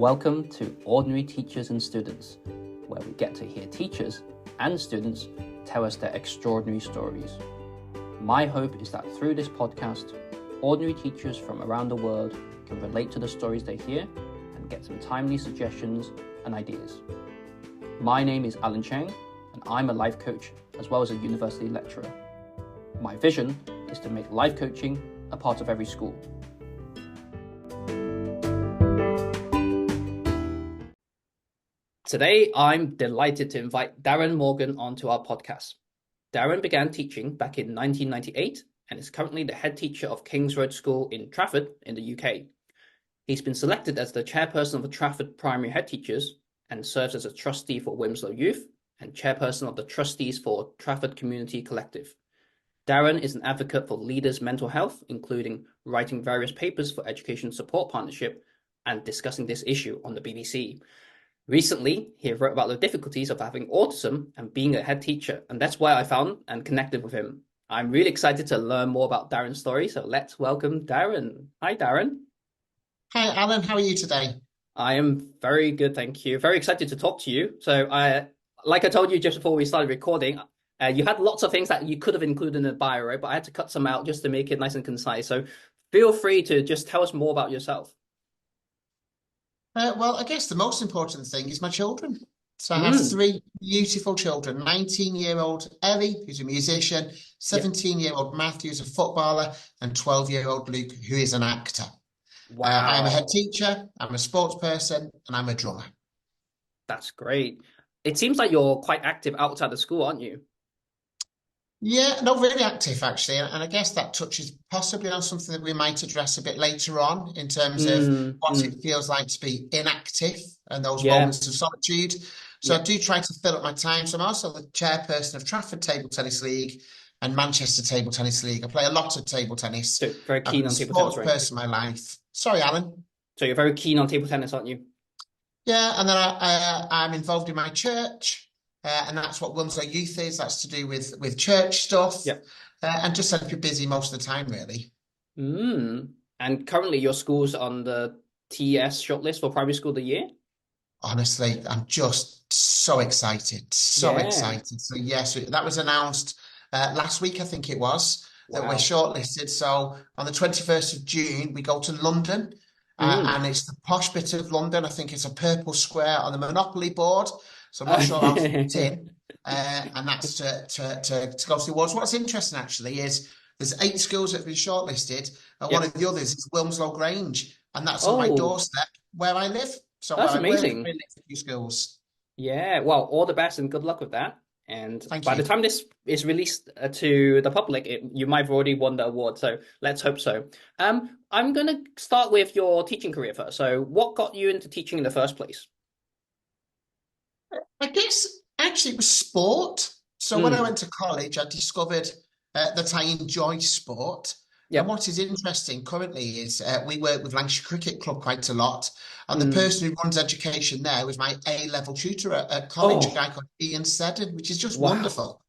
Welcome to Ordinary Teachers and Students, where we get to hear teachers and students tell us their extraordinary stories. My hope is that through this podcast, ordinary teachers from around the world can relate to the stories they hear and get some timely suggestions and ideas. My name is Alan Cheng, and I'm a life coach as well as a university lecturer. My vision is to make life coaching a part of every school. Today, I'm delighted to invite Darren Morgan onto our podcast. Darren began teaching back in 1998 and is currently the head teacher of King's Road School in Trafford in the UK. He's been selected as the chairperson of the Trafford Primary Head Teachers and serves as a trustee for Wilmslow Youth and chairperson of the trustees for Trafford Community Collective. Darren is an advocate for leaders' mental health, including writing various papers for Education Support Partnership and discussing this issue on the BBC. Recently, he wrote about the difficulties of having autism and being a head teacher, and that's why I found and connected with him. I'm really excited to learn more about Darren's story, so let's welcome Darren. Hi, Darren. Hi, Alan. How are you today? I am very good, thank you. Very excited to talk to you. So, like I told you just before we started recording, you had lots of things that you could have included in the bio, right? But I had to cut some out just to make it nice and concise. So feel free to just tell us more about yourself. Well, I guess the most important thing is my children. So I have three beautiful children, 19-year-old Ellie, who's a musician, 17-year-old Matthew, who's a footballer, and 12-year-old Luke, who is an actor. Wow. I'm a head teacher, I'm a sports person, and I'm a drummer. That's great. It seems like you're quite active outside of school, aren't you? Yeah, not really active, actually. And I guess that touches possibly on something that we might address a bit later on in terms of what it feels like to be inactive and those moments of solitude. So I do try to fill up my time. So I'm also the chairperson of Trafford Table Tennis League and Manchester Table Tennis League. I play a lot of table tennis. So very keen on table tennis, right? Person in my life. Sorry, Alan. So you're very keen on table tennis, aren't you? Yeah, and then I'm involved in my church. And that's what Wilmslow Youth is. That's to do with church stuff. Yep. And just to be busy most of the time, really. And currently your school's on the TES shortlist for primary school of the year? Honestly, I'm just so excited. So excited. So yes, that was announced last week, I think it was, that we're shortlisted. So on the 21st of June, we go to London. And it's the posh bit of London. I think it's a purple square on the Monopoly board. So I'm not sure how to fit in, and that's to go to the awards. What's interesting, actually, is there's 8 schools that have been shortlisted, and one of the others is Wilmslow Grange, and that's on my doorstep where I live. So that's amazing. I live a few schools. Yeah, well, all the best and good luck with that. And by the time this is released to the public, you might have already won the award. So let's hope so. I'm going to start with your teaching career first. So what got you into teaching in the first place? I guess actually it was sport. So when I went to college, I discovered that I enjoy sport. And what is interesting currently is we work with Lancashire Cricket Club quite a lot. And the person who runs education there was my A-level tutor at college, a guy called Ian Seddon, which is just wonderful.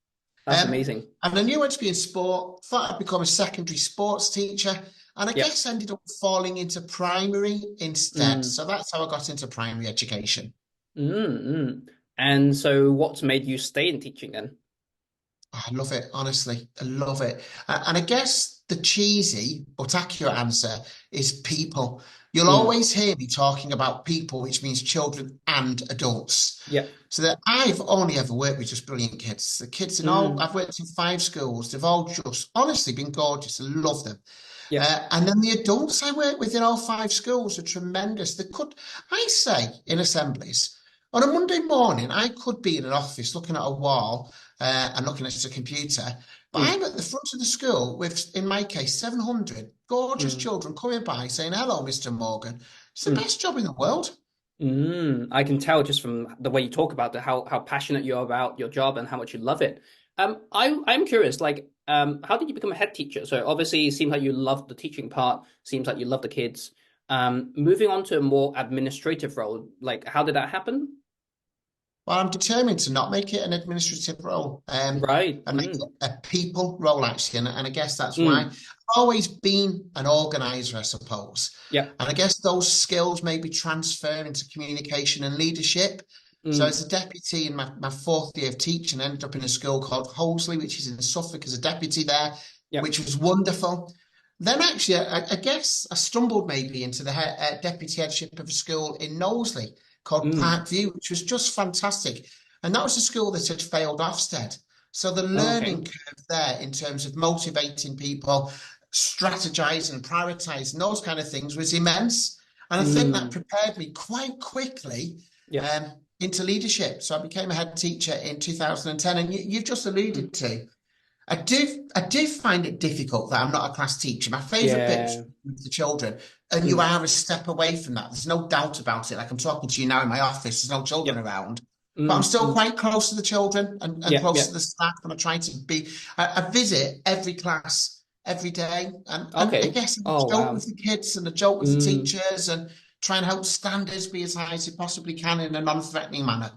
That's amazing. And I knew I wanted to be in sport, thought I'd become a secondary sports teacher. And I guess ended up falling into primary instead. So that's how I got into primary education. And so what's made you stay in teaching then? I love it, honestly. I love it. And I guess the cheesy but accurate answer is people. You'll always hear me talking about people, which means children and adults. Yeah. So that I've only ever worked with just brilliant kids. The kids in I've worked in 5 schools. They've all just honestly been gorgeous. I love them. Yeah. And then the adults I work with in all 5 schools are tremendous. I say in assemblies, on a Monday morning, I could be in an office looking at a wall and looking at a computer, but I'm at the front of the school with, in my case, 700 gorgeous children coming by saying, "Hello, Mr. Morgan." It's the best job in the world. I can tell just from the way you talk about how passionate you are about your job and how much you love it. I'm curious, like, how did you become a head teacher? So obviously it seems like you love the teaching part, seems like you love the kids. Moving on to a more administrative role, like how did that happen? Well, I'm determined to not make it an administrative role, Right. and make it a people role actually. And I guess that's why Mm. I've always been an organizer, I suppose. Yeah. And I guess those skills maybe transfer into communication and leadership. So Mm. as a deputy in my fourth year of teaching, I ended up in a school called Holesley, which is in Suffolk, as a deputy there, Yeah. which was wonderful. Then actually, I guess I stumbled maybe into the deputy headship of a school in Knowsley called Mm. Parkview, which was just fantastic. And that was a school that had failed Ofsted. So the Okay. learning curve there in terms of motivating people, strategizing and prioritizing those kind of things was immense. And I think that Mm. prepared me quite quickly Yeah. into leadership. So I became a head teacher in 2010. And you've just Mm. alluded to, I do find it difficult that I'm not a class teacher. My favourite bit was Yeah. with the children, and you Mm. are a step away from that. There's no doubt about it. Like I'm talking to you now in my office, there's no children Yep. around, but I'm Mm. still Mm. quite close to the children and Yeah. close Yeah. to the staff, and I try to be. I visit every class every day, and I Okay. guess I Oh, joke wow. with the kids and I joke with the Mm. teachers and try and help standards be as high as they possibly can in a non-threatening manner.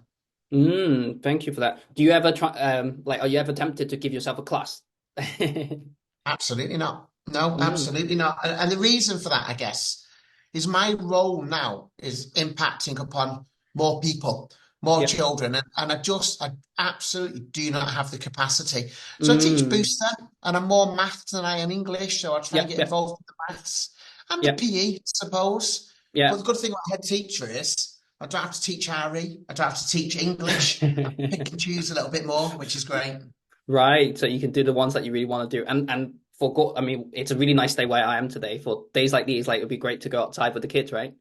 Mm. Thank you for that. Do you ever try, like, are you ever tempted to give yourself a class? Absolutely not. No, Mm. absolutely not. And the reason for that, I guess, is my role now is impacting upon more people, more Yeah. children, and I absolutely do not have the capacity. So I teach Mm. Booster, and I'm more maths than I am English, so I try and Yep. get Yep. involved with the maths and the Yep. PE, I suppose. But Yeah. the good thing about head teacher is I don't have to teach RE, I don't have to teach English. I pick and choose a little bit more, which is great. Right. So you can do the ones that you really want to do. And for go I mean, it's a really nice day where I am today. For days like these, like it would be great to go outside with the kids, right?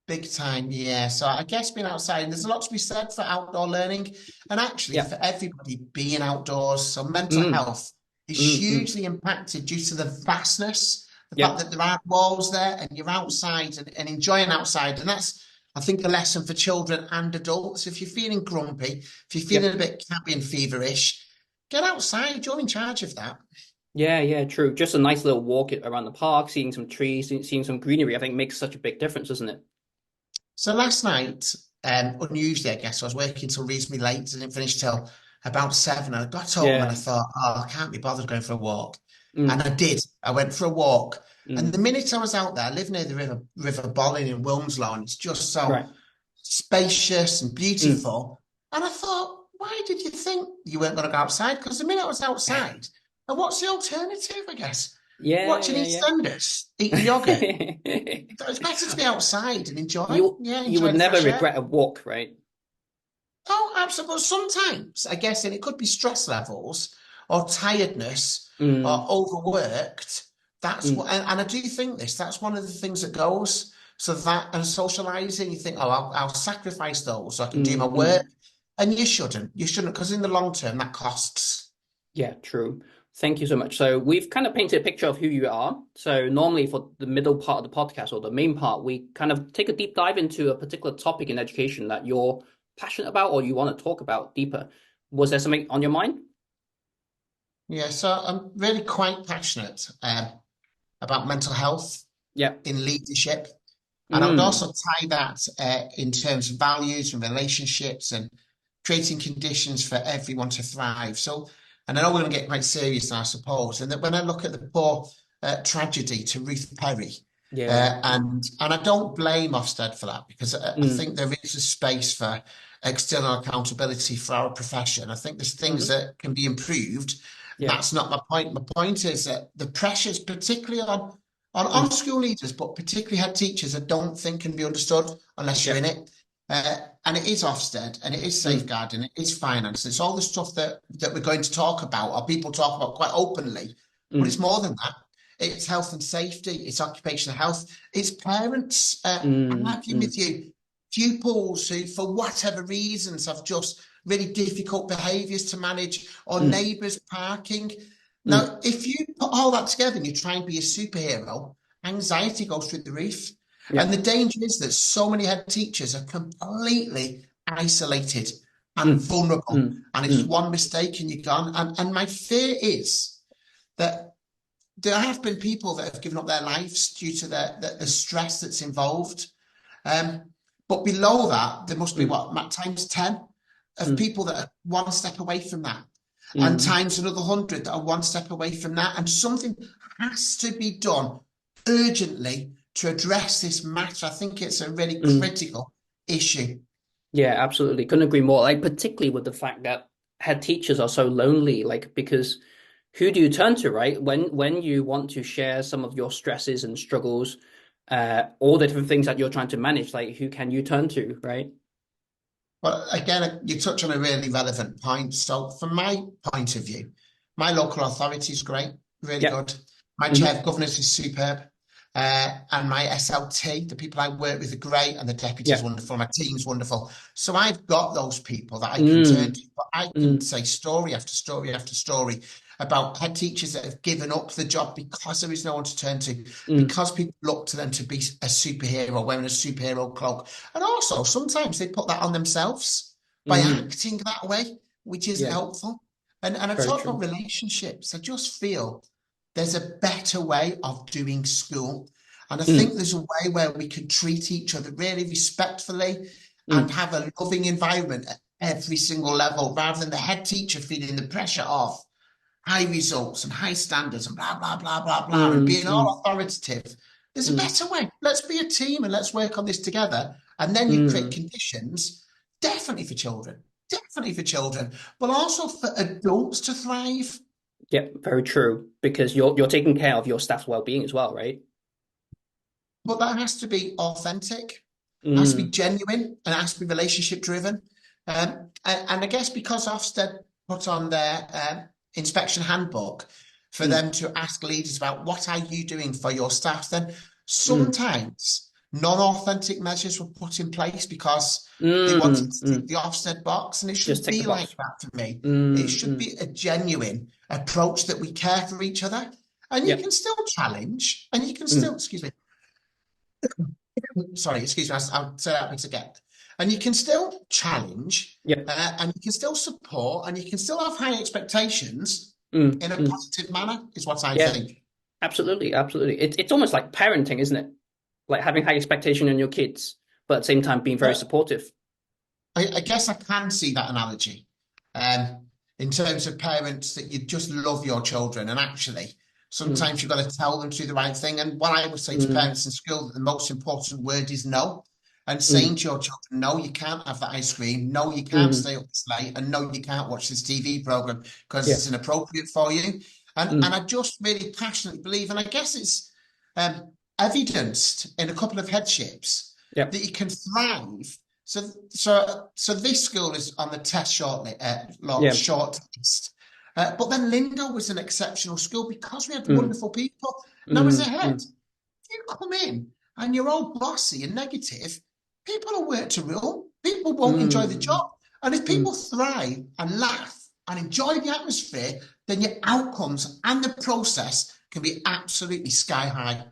Big time, yeah. So I guess being outside, and there's a lot to be said for outdoor learning and actually Yeah. for everybody being outdoors. So mental Mm. health is Mm. Mm. hugely impacted due to the vastness, the fact Yep. that there aren't walls there and you're outside and enjoying outside. And that's, I think, a lesson for children and adults. If you're feeling grumpy, if you're feeling Yep. a bit cabby and feverish, get outside. You're in charge of that. Yeah, yeah, true. Just a nice little walk around the park, seeing some trees, seeing some greenery, I think makes such a big difference, doesn't it? So last night, unusually, I guess, I was working till reasonably late. I didn't finish till about 7. I got home and I Yeah. thought, oh, I can't be bothered going for a walk. And Mm. I did. I went for a walk. And the Mm. minute I was out there, I live near the River Bolling in Wilmslow, and it's just so Right. spacious and Mm. beautiful. And I thought, why did you think you weren't going to go outside? Because the minute I was outside, and what's the alternative, I guess? Yeah, Watching yeah, yeah. EastEnders, eating yogurt. It's better to be outside and enjoy. You Yeah, you enjoy would the never fresh air. regret a walk, right? Oh, absolutely. Sometimes, I guess, and it could be stress levels or tiredness or Mm. overworked. That's what, Mm. and I do think that's one of the things that goes. So that and socializing, you think, oh, I'll sacrifice those so I can do my Mm. work. Mm. And you shouldn't, because in the long term, that costs. Yeah, true. Thank you so much. So we've kind of painted a picture of who you are. So normally for the middle part of the podcast or the main part, we kind of take a deep dive into a particular topic in education that you're passionate about or you want to talk about deeper. Was there something on your mind? Yeah, so I'm really quite passionate about mental health Yeah. in leadership. And I would Mm. also tie that in terms of values and relationships and creating conditions for everyone to thrive. So, and I know we're going to get quite serious now, I suppose. And that when I look at the poor tragedy to Ruth Perry, Yeah. and I don't blame Ofsted for that because I Mm. think there is a space for external accountability for our profession. I think there's things Hmm. that can be improved. Yeah. That's not my point. My point is that the pressures, particularly on Mm. school leaders, but particularly head teachers, I don't think can be understood unless you're Yeah. in it. And it is Ofsted, and it is Mm. safeguarding, it is finance, it's all the stuff that we're going to talk about, or people talk about quite openly. But it's Mm. more than that. It's health and safety, it's occupational health, it's parents. I'm Mm. arguing Mm. with you, pupils who, for whatever reasons, have just really difficult behaviours to manage, or Mm. neighbours parking. Mm. Now, if you put all that together and you try and be a superhero, anxiety goes through the roof. Yeah. And the danger is that so many head teachers are completely isolated and Mm. vulnerable. Mm. And it's Mm. one mistake and you're gone. And my fear is that there have been people that have given up their lives due to the stress that's involved. Um, But below that, there must be what, times 10 of mm, people that are one step away from that, and mm, times another 100 that are one step away from that. And something has to be done urgently to address this matter. I think it's a really mm. critical issue. Yeah, absolutely. Couldn't agree more. Like particularly with the fact that head teachers are so lonely, like because who do you turn to, right? When you want to share some of your stresses and struggles, all the different things that you're trying to manage, like who can you turn to, right? Well, again, you touch on a really relevant point. So, from my point of view, my local authority is great, really Yeah. good. My chair Hmm. of governors is superb. And my SLT, the people I work with are great, and the deputy is Yeah. wonderful. My team's wonderful. So I've got those people that I can turn Mm, to. But I can mm, say story after story after story about head teachers that have given up the job because there is no one to turn to, mm, because people look to them to be a superhero, wearing a superhero cloak. And also, sometimes they put that on themselves by mm. acting that way, which isn't Yeah, helpful. And I very talk true. about relationships. I just feel there's a better way of doing school. And I think Mm, there's a way where we can treat each other really respectfully and mm, have a loving environment at every single level, rather than the head teacher feeling the pressure of high results and high standards and blah, blah, blah, blah, blah, and mm, being mm, all authoritative. There's a mm, better way. Let's be a team and let's work on this together. And then you create mm. conditions, definitely for children, but also for adults to thrive. Yeah, very true. Because you're taking care of your staff's well-being as well, right? But that has to be authentic, it has to be Mm, genuine, and it has to be relationship driven. And I guess because Ofsted put on their inspection handbook for mm, them to ask leaders about what are you doing for your staff, then mm, sometimes non-authentic measures were put in place because they wanted mm, to tick mm. the Ofsted box, and it Just shouldn't tick the be like box. that for me. It Mm, should mm. be a genuine approach that we care for each other, and you Yeah. can still challenge, and you can still, Mm, excuse me, sorry, excuse me, I'll say that bit again. And you can still challenge, yeah. and you can still support, and you can still have high expectations Mm, in a mm. positive manner, is what I Yeah. think. Absolutely, absolutely. It's almost like parenting, isn't it? Like having high expectation on your kids, but at the same time being very Uh, supportive. I guess I can see that analogy, in terms of parents that you just love your children, and actually, Mm, sometimes you've got to tell them to do the right thing. And what I would say to mm, parents in school, that the most important word is no. And saying mm, to your children, no, you can't have that ice cream. No, you can't mm. stay up this late. And no, you can't watch this TV program because Yeah. it's inappropriate for you. And Mm, I just really passionately believe, and I guess it's evidenced in a couple of headships, yeah. that you can thrive. So this school is on the test Yeah. short list. But then Lindo was an exceptional school because we had Mm, wonderful people. Now, as a mm, head, mm, if you come in and you're all bossy and negative, people will work to rule. People won't enjoy the mm, job. And if people mm. thrive and laugh and enjoy the atmosphere, then your outcomes and the process can be absolutely sky high.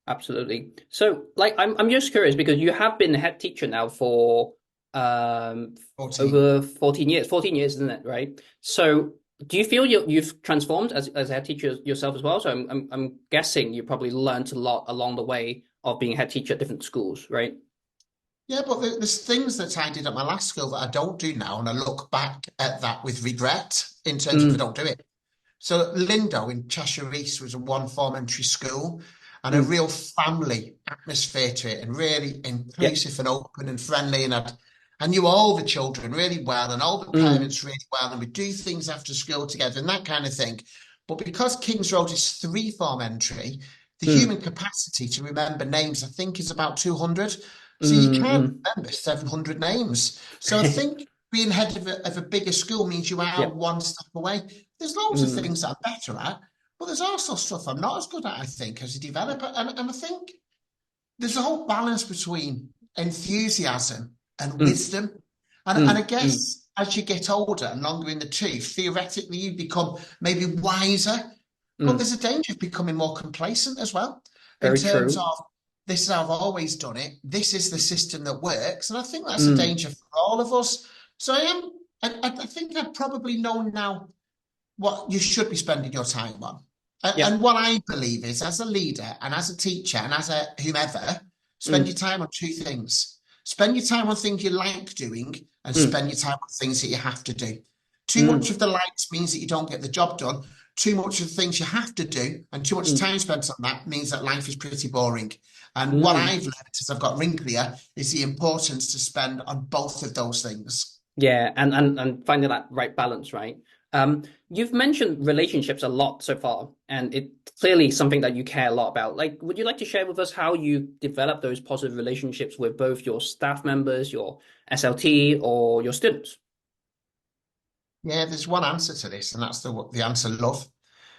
Absolutely. So, like, I'm just curious because you have been a head teacher now for um 14. over 14 years. 14 years, isn't it? Right. So, do you feel you've transformed as a head teacher yourself as well? So, I'm guessing you probably learned a lot along the way of being a head teacher at different schools, right? Yeah, but there's things that I did at my last school that I don't do now, and I look back at that with regret in terms of I Mm, don't do it. So Lindo in Cheshire East was a one-form entry school, and a mm, real family atmosphere to it, and really yeah. inclusive and open and friendly. And I knew all the children really well, and all the Mm, parents really well, and we do things after school together and that kind of thing. But because King's Road is three-form entry, the mm, human capacity to remember names, I think, is about 200. So you can't mm, remember 700 names. So I mm. think being head of a bigger school means you are Yeah. one step away. There's loads of Mm, things that I'm better at, but there's also stuff I'm not as good at, I think, as a developer. And I think there's a whole balance between enthusiasm and mm, wisdom. And I mm, mm. guess as you get older and longer in the tooth, theoretically, you become maybe wiser, but Mm. there's a danger of becoming more complacent as well, in Very terms true. of this is how I've always done it. This is the system that works. And I think that's a Mm, danger for all of us. So I think I probably know now what you should be spending your time on. yeah. And what I believe is, as a leader and as a teacher and as a whomever, spend Mm, your time on two things. Spend your time on things you like doing and Mm, spend your time on things that you have to do. Too much mm, of the likes means that you don't get the job done. Too much of the things you have to do and too much mm, time spent on that means that life is pretty boring. And what mm. I've learned as I've got wrinklier is the importance to spend on both of those things. Yeah, and finding that right balance, right? You've mentioned relationships a lot so far, and it's clearly something that you care a lot about. Like, would you like to share with us how you develop those positive relationships with both your staff members, your SLT, or your students? Yeah, there's one answer to this, and that's the answer love.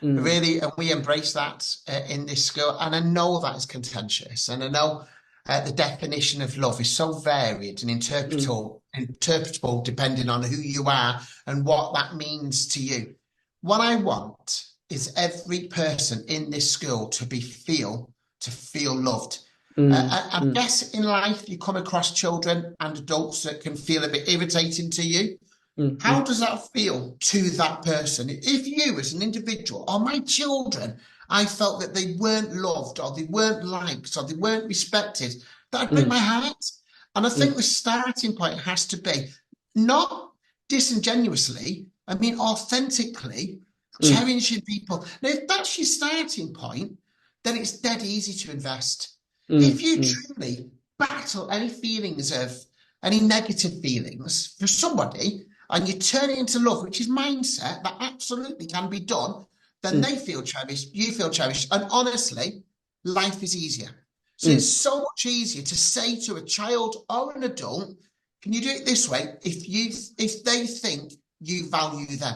Mm, Really, and we embrace that in this school. And I know that is contentious, and I know the definition of love is so varied and mm, interpretable depending on who you are and what that means to you. What I want is every person in this school to feel loved. mm, I mm, guess in life you come across children and adults that can feel a bit irritating to you. mm, How mm, does that feel to that person? If you, as an individual, or my children, I felt that they weren't loved, or they weren't liked, or they weren't respected, that'd break mm, my heart. And I think mm, the starting point has to be not disingenuously, I mean, authentically mm, cherishing people. Now, if that's your starting point, then it's dead easy to invest. If mm, you mm, truly battle any feelings of any negative feelings for somebody, and you turn it into love, which is mindset that absolutely can be done, then mm, they feel cherished, you feel cherished, and honestly, life is easier. So it's mm, so much easier to say to a child or an adult, can you do it this way if they think you value them.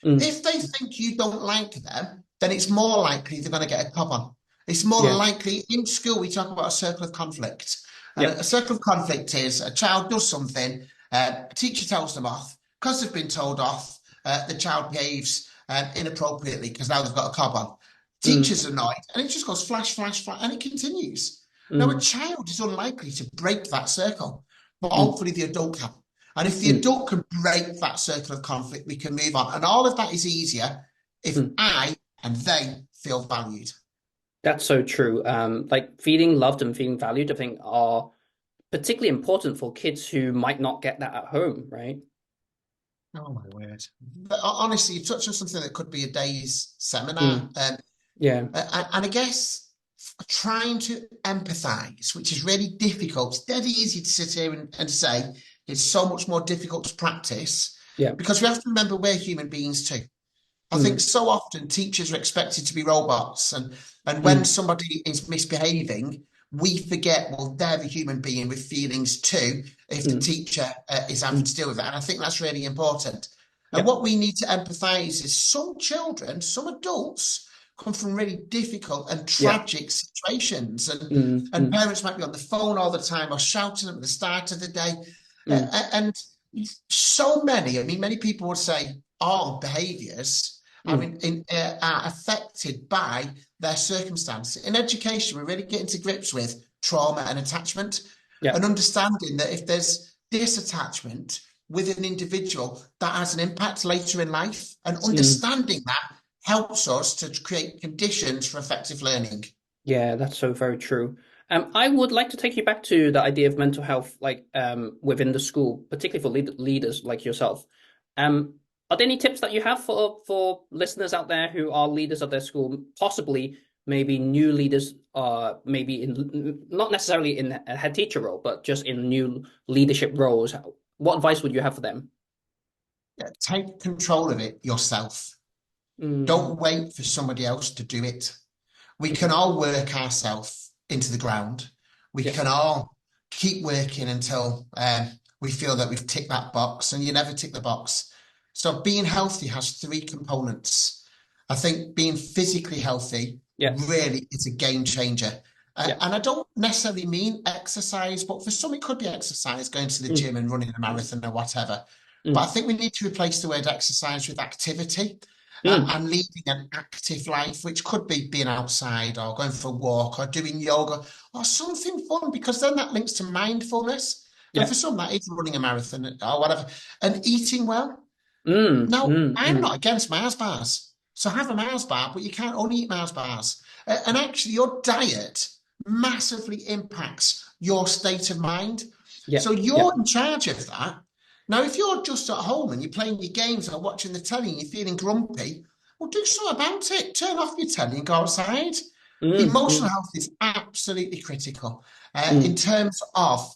mm. If they think you don't like them, then it's more likely they're going to get a cob on. It's more Yeah, likely in school we talk about a circle of conflict. And yeah, a circle of conflict is a child does something, a teacher tells them off. Because they've been told off, the child behaves inappropriately because now they've got a cob on. mm, Teacher's annoyed, and it just goes flash, flash, flash, and it continues. Now, a mm, child is unlikely to break that circle, but mm, hopefully the adult can. And if the mm, adult can break that circle of conflict, we can move on. And all of that is easier if mm. I and they feel valued. That's so true. Like feeling loved and feeling valued, I think, are particularly important for kids who might not get that at home, right? Oh my word. But honestly, you touched on something that could be a day's seminar. Mm, yeah. And I guess trying to empathize, which is really difficult. It's dead easy to sit here and say it's so much more difficult to practice Yeah. because we have to remember we're human beings too. I think Mm, so often teachers are expected to be robots, and when mm, somebody is misbehaving, we forget, well, they're a human being with feelings too, if the mm, teacher is having mm. to deal with that. And I think that's really important. And Yeah. what we need to empathize is some children, some adults come from really difficult and Yeah. tragic situations. Mm, And mm, parents might be on the phone all the time or shouting at them at the start of the day. mm, And so many, I mean, many people would say all behaviors mm. are affected by their circumstance. In education, we're really getting to grips with trauma and attachment Yeah. and understanding that if there's disattachment with an individual, that has an impact later in life. And Mm. understanding that helps us to create conditions for effective learning. Yeah, that's so very true. I would like to take you back to the idea of mental health, like within the school, particularly for leaders like yourself. Um, are there any tips that you have for listeners out there who are leaders of their school, possibly maybe new leaders, maybe in not necessarily in a head teacher role, but just in new leadership roles? What advice would you have for them? Take control of it yourself. Mm, Don't wait for somebody else to do it. We can mhm. all work ourselves into the ground. We Yeah. can all keep working until we feel that we've ticked that box, and you never tick the box. So being healthy has three components. I think being physically healthy Yeah. really is a game changer. Yeah. And I don't necessarily mean exercise, but for some it could be exercise, going to the Mm, gym and running a marathon or whatever. But I mm, think we need to replace the word exercise with activity mm, and leading an active life, which could be being outside or going for a walk or doing yoga or something fun, because then that links to mindfulness. And yeah. for some, that is running a marathon or whatever, and eating well. Mm, Now, mm, I'm mm. not against Mars bars. So have a Mars bar, but you can't only eat Mars bars. And actually, your diet massively impacts your state of mind. Yeah. So Yeah. you're in charge of that. Now, if you're just at home and you're playing your games or watching the telly and you're feeling grumpy, well, do something about it. Turn off your telly and go outside. Mm, Emotional mm, health is absolutely critical in mm. terms of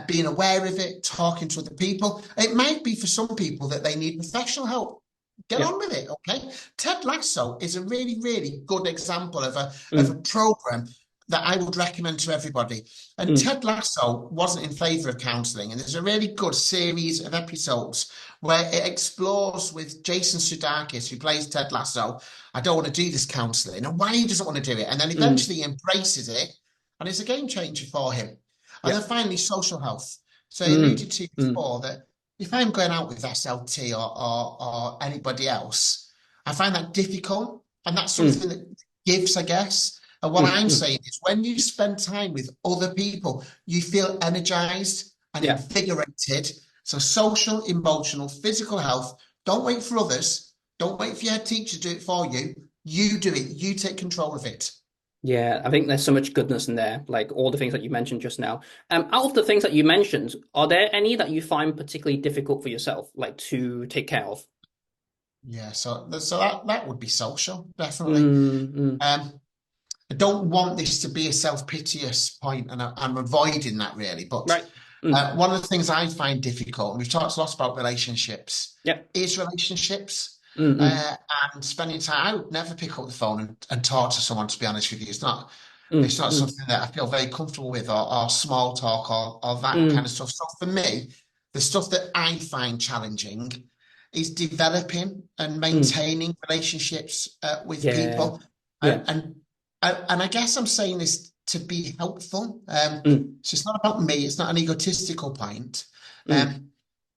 being aware of it, talking to other people. It might be for some people that they need professional help. Get Yeah. on with it, okay? Ted Lasso is a really, really good example of a Mm, program that I would recommend to everybody. And mm. Ted Lasso wasn't in favour of counselling, and there's a really good series of episodes where it explores with Jason Sudeikis, who plays Ted Lasso. I don't want to do this counselling, and why he doesn't want to do it, and then Mm. eventually embraces it, and it's a game changer for him. And Yeah. then finally, social health. So I Mm, alluded to mm. before that if I'm going out with SLT or anybody else, I find that difficult, and that's Mm. something that gives, I guess. And what Mm. I'm Mm. saying is when you spend time with other people, you feel energized and Yeah. invigorated. So social, emotional, physical health, don't wait for others. Don't wait for your head teacher to do it for you. You do it. You take control of it. Yeah, I think there's so much goodness in there, like all the things that you mentioned just now. Out of the things that you mentioned, are there any that you find particularly difficult for yourself, like to take care of? Yeah, so that would be social, definitely. Mm, mm. I don't want this to be a self-piteous point, and I'm avoiding that really. But Right. Mm. one of the things I find difficult, and we've talked a lot about relationships, Yep. is relationships Mm, mm, uh, and spending time. I would never pick up the phone and talk to someone, to be honest with you. It's mm, not mm, something that I feel very comfortable with, or small talk, or that kind mm, of stuff. So for me, the stuff that I find challenging is developing and mm. maintaining relationships with Yeah. people. Yeah. And I guess I'm saying this to be helpful. Mm, So it's not about me, it's not an egotistical point. mm.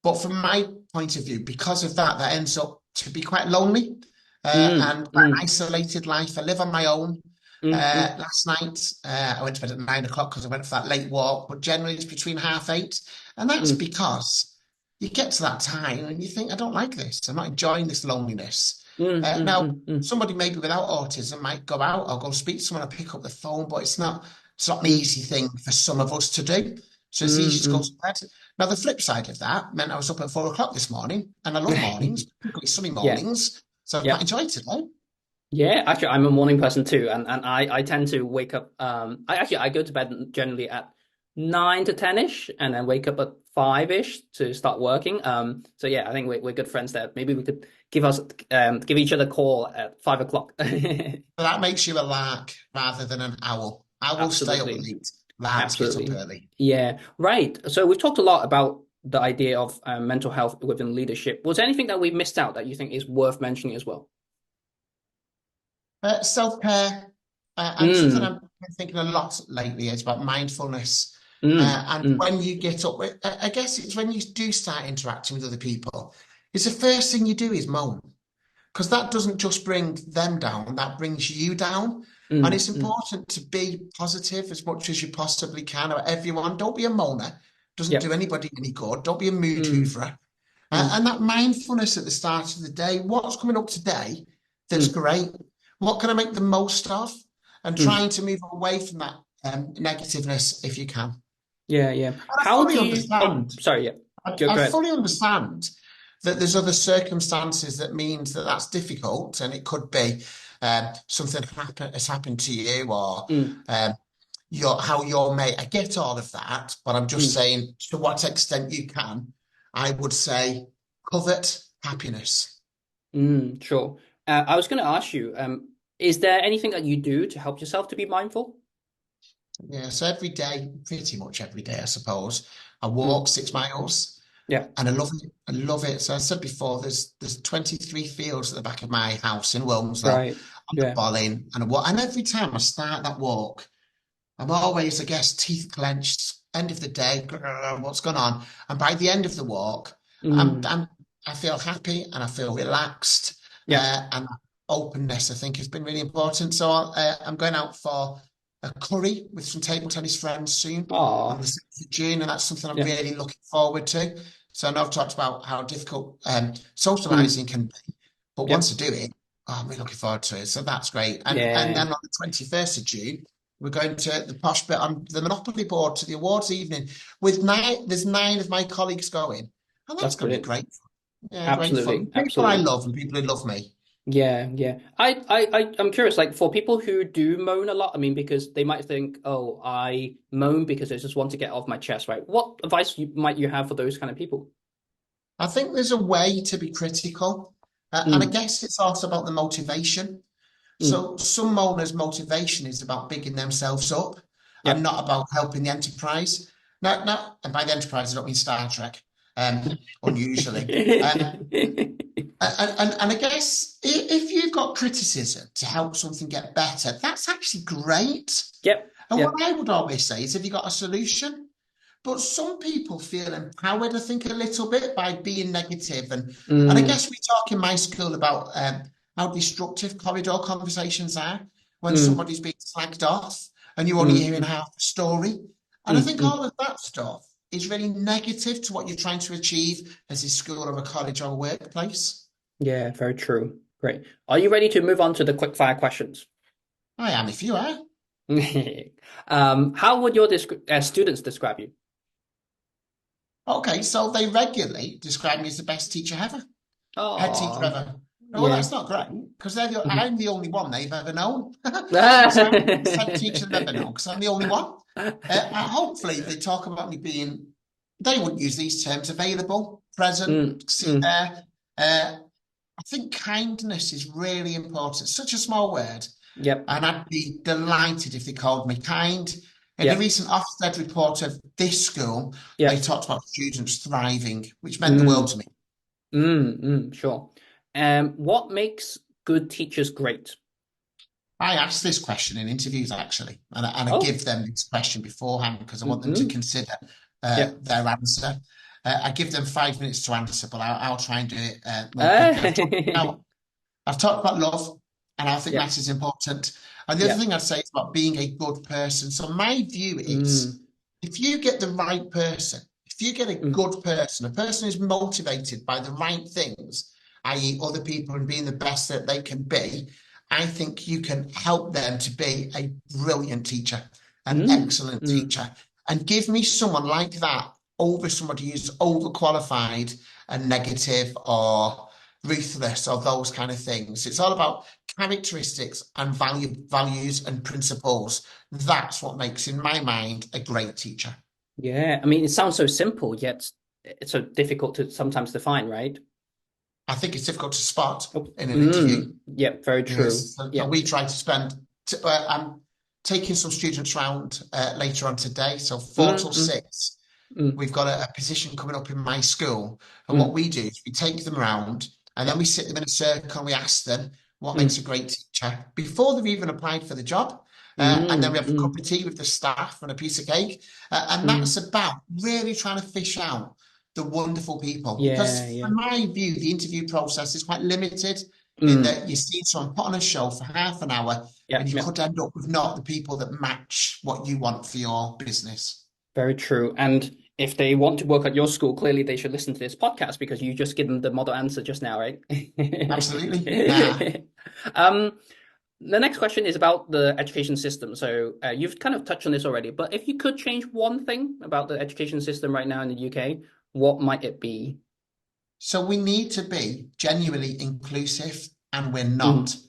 But from my point of view, because of that, that ends up to be quite lonely Mm, and quite mm, isolated life. I live on my own. mm, mm, Last night, I went to bed at 9 o'clock because I went for that late walk, but generally it's between 8:30. And that's mm, because you get to that time and you think, I don't like this. I'm not enjoying this loneliness. mm, mm, Now, mm, mm, somebody maybe without autism might go out or go speak to someone or pick up the phone, but it's not an mm, easy thing for some of us to do. So it's mm, easy to go to mm. bed. Now, the flip side of that meant I was up at 4 o'clock this morning, and I love mornings, particularly sunny Yeah. mornings. So I've quite Yeah. enjoyed today. Yeah, actually, I'm a morning person too, and I tend to wake up. I go to bed generally at 9 to 10 ish, and then wake up at 5 ish to start working. So yeah, I think we're good friends there. Maybe we could give each other a call at 5 o'clock. So that makes you a lark rather than an owl. Owls stay up Absolutely, late. Larks get up absolutely. early. Yeah, right. So we've talked a lot about the idea of mental health within leadership. Was there anything that we missed out that you think is worth mentioning as well? Self-care, and something Mm, I've been thinking a lot lately is about mindfulness. mm, And mm. when you get up, I guess it's when you do start interacting with other people, it's the first thing you do is moan, because that doesn't just bring them down, that brings you down. And Mm, it's mm, important to be positive as much as you possibly can about everyone. Don't be a moaner. Doesn't do yep. anybody any good. Don't be a mood Mm, hooverer. mm, And that mindfulness at the start of the day, what's coming up today that's mm, great? What can I make the most of? And mm. trying to move away from that negativeness if you can. And Yeah, yeah. I How fully do you? Oh, understand. sorry. Yeah. I, Go I ahead. fully understand that there's other circumstances that means that that's difficult, and it could be something has happened to you, or Mm, um, how you're made. I get all of that, but I'm just mm, saying to what extent you can. I would say covet happiness. sure. I was going to ask you, is there anything that you do to help yourself to be mindful? Yeah, so every day, pretty much every day, I suppose, I Mm, walk 6 miles. yeah. And I love it. I love it. So I said before, there's 23 fields at the back of my house in Wilmslow. Right. I'm the Yeah. bowling and I walk. And every time I start that walk, I'm always, I guess, teeth clenched. End of the day, what's going on? And by the end of the walk, I'm, Mm, I'm I feel happy and I feel relaxed. yeah. And openness, I think, has been really important. So I'm going out for a curry with some table tennis friends soon on Oh, the 6th of June, and that's something I'm yeah. really looking forward to. So I know I've talked about how difficult Mm, socializing can be, but yeah. once I do it, oh, I'm really looking forward to it. So that's great. And Yeah. then on the 21st of June, We're going to the posh bit on the Monopoly board to the awards evening with there's 9 of my colleagues going. And That's that's going to be brilliant. great. Yeah, great Absolutely, fun. People I absolutely. love and people who love me. Yeah, yeah. I'm curious, like for people who do moan a lot, I mean, because they might think, oh, I moan because I just want to get off my chest, right? What advice might you have for those kind of people? I think there's a way to be critical. And I Mm, guess it's also about the motivation. mm, So some mourners' motivation is about bigging themselves up and yep. not about helping the enterprise. And by the enterprise, I don't mean Star Trek, unusually. And I guess if you've got criticism to help something get better, that's actually great. Yep, And what yep. I would always say is, have you got a solution? But some people feel empowered, I think, a little bit by being negative. And I Mm, guess we talk in my school about how destructive corridor conversations are when mm, somebody's being slagged off and you're only mm, hearing mm, half the story. And I mm, think mm. all of that stuff is really negative to what you're trying to achieve as a school or a college or a workplace. Yeah, very true. Great. Are you ready to move on to the quick fire questions? I am if you are. How would your students describe you? Okay, so they regularly describe me as the best teacher ever. Head teacher Oh, ever. No, well, yeah. that's not great because Mhm. I'm the only one they've ever known. So I'm the best head teacher they've ever known because I'm the only one. Hopefully, they talk about me being, they wouldn't use these terms, available, present, Mm, see mm. there. I think kindness is really important. It's such a small word. Yep, And I'd be delighted if they called me kind. In the yep, recent Ofsted report of this school, they yep. talked about students thriving, which meant the world Mm, to me. sure. What makes good teachers great? I ask this question in interviews actually, and I Oh, give them this question beforehand because I want them to mm, consider yep. their answer. I give them 5 minutes to answer, but I'll try and do it more quickly. Uh, I've talked about love, and I think yep, that is important. And the other yep. thing I'd say is about being a good person. So my view is, Mm, if you get the right person, if you get a mm, good person, a person who's motivated by the right things, i.e., other people and being the best that they can be, I think you can help them to be a brilliant teacher, an mm, excellent mm. teacher. And give me someone like that over somebody who's overqualified and negative or ruthless or those kind of things. It's all about characteristics and values and principles. That's what makes, in my mind, a great teacher. Yeah, I mean, it sounds so simple, yet it's so difficult to sometimes define, right? I think it's difficult to spot Oh, in an interview. yep, very true. Yes. So Yep. we try to spend. I'm taking some students round later on today. So four Mm, till mm, six, mm, we've got a position coming up in my school, and what mm, we do is we take them around, and then we yep. sit them in a circle, and we ask them what makes a Mm, great teacher before they've even applied for the job. And then we mm, have a cup mm, of tea with the staff and a piece of cake. And that's mm. about really trying to fish out the wonderful people. Yeah, Because, yeah. from my view, the interview process is quite limited in Mm, that you see someone put on a show for half an hour and yep, you yep. could end up with not the people that match what you want for your business. Very true. And if they want to work at your school, clearly they should listen to this podcast because you just give them the model answer just now, right? Absolutely. Yeah. Um, the next question is about the education system. So you've kind of touched on this already, but if you could change one thing about the education system right now in the UK, what might it be? So we need to be genuinely inclusive, and we're not. Mm,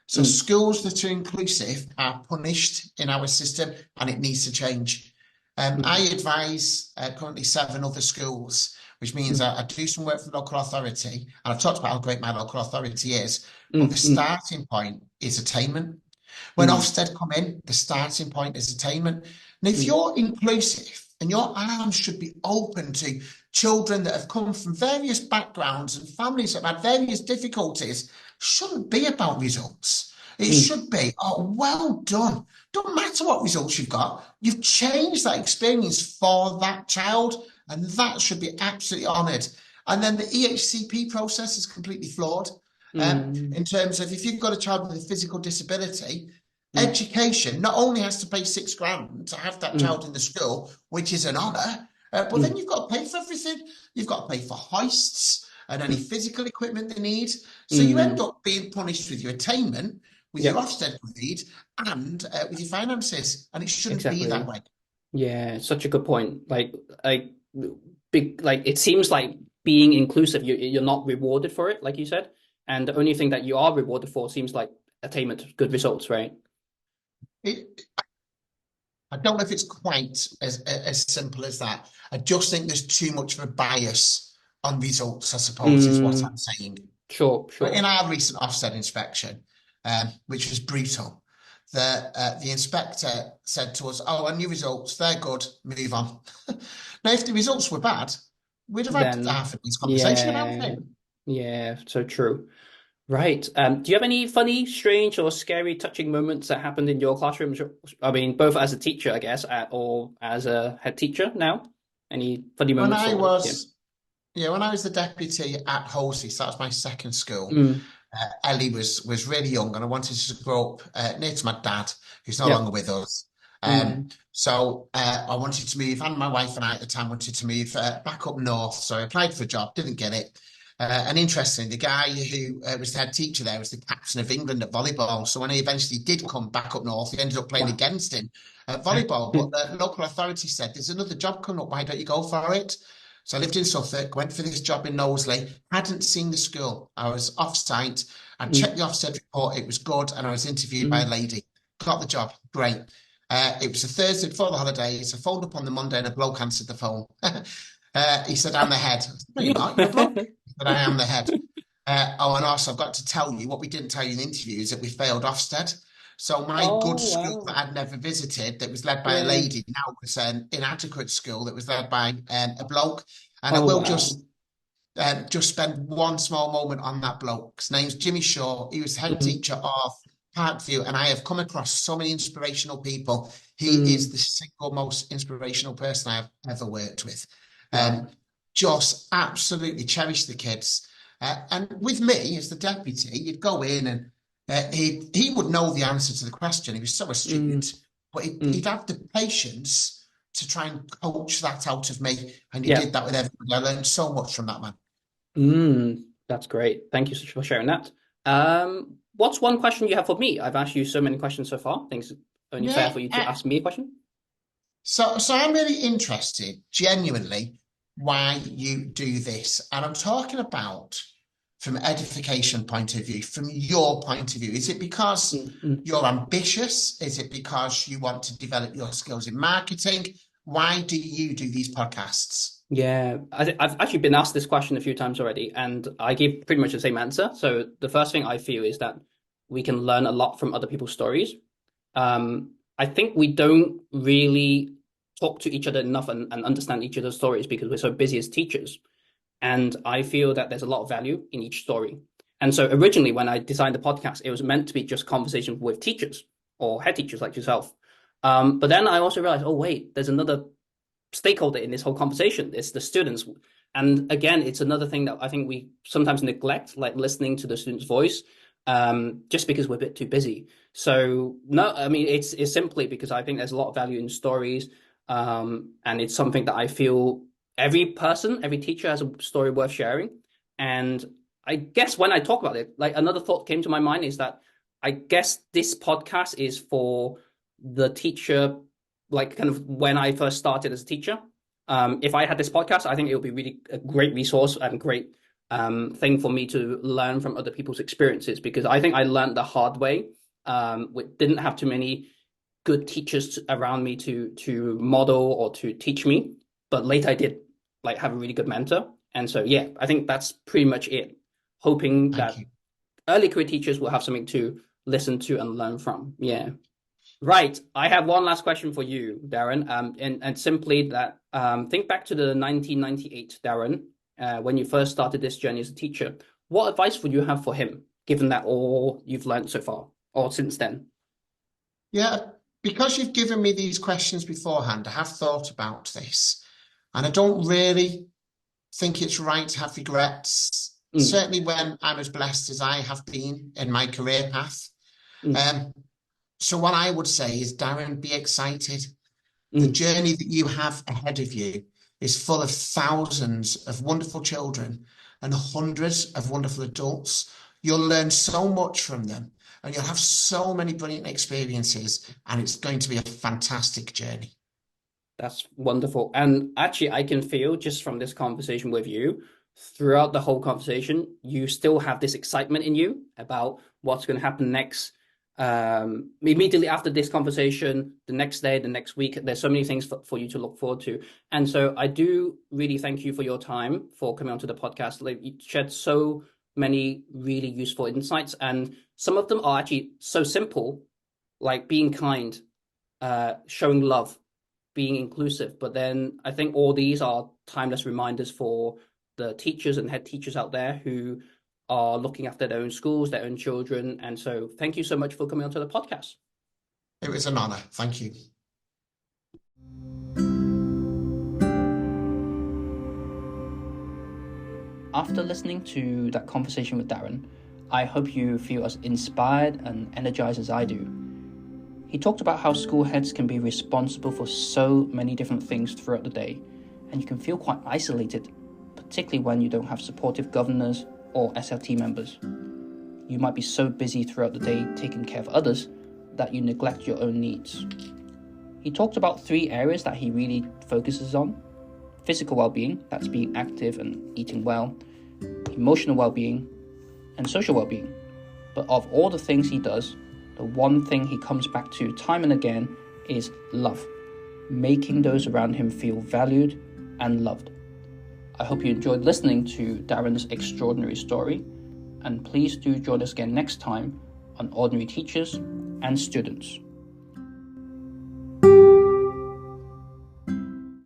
So mm, schools that are inclusive are punished in our system, and it needs to change. I mm, advise currently 7 other schools, which means mm, I do some work for the local authority, and I've talked about how great my local authority is. But the mm, mm, starting point is attainment. When mm, Ofsted come in, the starting point is attainment. And if mm, you're inclusive and your arms should be open to children that have come from various backgrounds and families that have had various difficulties, shouldn't be about results. It mm, should be, oh, well done. Don't matter what results you've got, you've changed that experience for that child, and that should be absolutely honoured. And then the EHCP process is completely flawed. mm, In terms of, if you've got a child with a physical disability, mm, education not only has to pay 6 grand to have that mm, child in the school, which is an honour, but then mm, you've got to pay for everything. You've got to pay for hoists and any mm, physical equipment they need. So you end mm, up being punished with your attainment, with your Ofsted grade and with your finances, and it shouldn't be that Exactly. way. Yeah, such a good point. Big, like it seems like being inclusive, you're not rewarded for it, like you said, and the only thing that you are rewarded for seems like attainment of good results, right? It, I don't know if it's quite as simple as that. I just think there's too much of a bias on results, I suppose, is what I'm Mm, saying. sure, But in sure. our recent Ofsted inspection, which was brutal, the inspector said to us, "Oh, and your results, they're good. Move on." Now, if the results were bad, we'd have had Then, half of this conversation about yeah, it. yeah, so true. Right. Do you have any funny, strange, or scary, touching moments that happened in your classroom? I mean, both as a teacher, I guess, or as a head teacher now. Any funny When moments I or yeah? was, yeah, when I was the deputy at Holsey, so that was my second school. Mm, Ellie was really young, and I wanted to grow up near to my dad, who's no yeah. longer with us. Mm, So I wanted to move, and my wife and I at the time wanted to move back up north. So I applied for a job, didn't get it. And interestingly, the guy who was the head teacher there was the captain of England at volleyball. So when he eventually did come back up north, he ended up playing wow. against him at volleyball. But the local authority said, "There's another job coming up. Why don't you go for it?" So I lived in Suffolk, went for this job in Knowsley, hadn't seen the school. I was off site. I checked Mm, the Ofsted report, it was good, and I was interviewed by a mm. lady. Got the job, great. It was a Thursday before the holidays. I phoned up on the Monday and a bloke answered the phone. He said, "I'm the head." I said, "No, you're not, you're a bloke." He said, "I am the head." Oh, and also I've got to tell you, what we didn't tell you in the interview is that we failed Ofsted. So my good Oh, school that wow. I'd never visited, that was led by a Yeah. lady, now was an inadequate school that was led by a bloke. And I Oh, will wow. just spend one small moment on that bloke. His name's Jimmy Shaw. He was the head Mm, teacher of Parkview, and I have come across so many inspirational people. He is mm. the single most inspirational person I've ever worked with. Um, Wow. just absolutely cherish the kids. And with me as the deputy, you'd go in and he would know the answer to the question. He was so Mm, astute, but he'd mm. have the patience to try and coach that out of me. And he Yeah. did that with everybody. I learned so much from that man. That's great. Thank you for sharing that. What's one question you have for me? I've asked you so many questions so far. I think it's only fair Yeah. for you to ask me a question. So I'm really interested, genuinely, why you do this. And I'm talking about from an edification point of view, from your point of view. Is it because Mm, mm. you're ambitious? Is it because you want to develop your skills in marketing? Why do you do these podcasts? Yeah, I've actually been asked this question a few times already, and I give pretty much the same answer. So the first thing I feel is that we can learn a lot from other people's stories. I think we don't really talk to each other enough and understand each other's stories because we're so busy as teachers. And I feel that there's a lot of value in each story. And so originally, when I designed the podcast, it was meant to be just conversation with teachers or head teachers like yourself. But then I also realized, oh, wait, there's another stakeholder in this whole conversation. It's the students. And again, it's another thing that I think we sometimes neglect, like listening to the student's voice, just because we're a bit too busy. So no, I mean it's simply because I think there's a lot of value in stories, and it's something that I feel every person, every teacher has a story worth sharing. And I guess when I talk about it, like another thought came to my mind is that I guess this podcast is for the teacher, like kind of when I first started as a teacher. If I had this podcast, I think it would be really a great resource and great thing for me to learn from other people's experiences because I think I learned the hard way. We didn't have too many good teachers around me to model or to teach me, but later I did like have a really good mentor, and so yeah, I think that's pretty much it. Hoping Thank that you. early career teachers will have something to listen to and learn from. Yeah. Right. I have one last question for you, Darren. And simply that think back to the 1998, Darren, when you first started this journey as a teacher. What advice would you have for him, given that all you've learned so far or since then? Yeah, because you've given me these questions beforehand, I have thought about this, and I don't really think it's right to have regrets. Mm, Certainly when I'm as blessed as I have been in my career path. mm, Um, so what I would say is, Darren, be excited. The mm, journey that you have ahead of you is full of thousands of wonderful children and hundreds of wonderful adults. You'll learn so much from them. and you'll have so many brilliant experiences, and it's going to be a fantastic journey. That's wonderful. And actually, I can feel just from this conversation with you, throughout the whole conversation, you still have this excitement in you about what's going to happen next. Immediately after this conversation, the next day, the next week, there's so many things for you to look forward to. And so I do really thank you for your time for coming onto the podcast. Like, you shared so many really useful insights, and some of them are actually so simple, like being kind, showing love, being inclusive. But then I think all these are timeless reminders for the teachers and head teachers out there who are looking after their own schools, their own children. And so thank you so much for coming onto the podcast. It was an honor. Thank you. After listening to that conversation with Darren, I hope you feel as inspired and energized as I do. He talked about how school heads can be responsible for so many different things throughout the day, and you can feel quite isolated, particularly when you don't have supportive governors or SLT members. You might be so busy throughout the day taking care of others that you neglect your own needs. He talked about 3 areas that he really focuses on: physical well-being, that's being active and eating well; emotional well-being; and social well-being. But of all the things he does, the one thing he comes back to time and again is love, making those around him feel valued and loved. I hope you enjoyed listening to Darren's extraordinary story, and please do join us again next time on Ordinary Teachers and Students.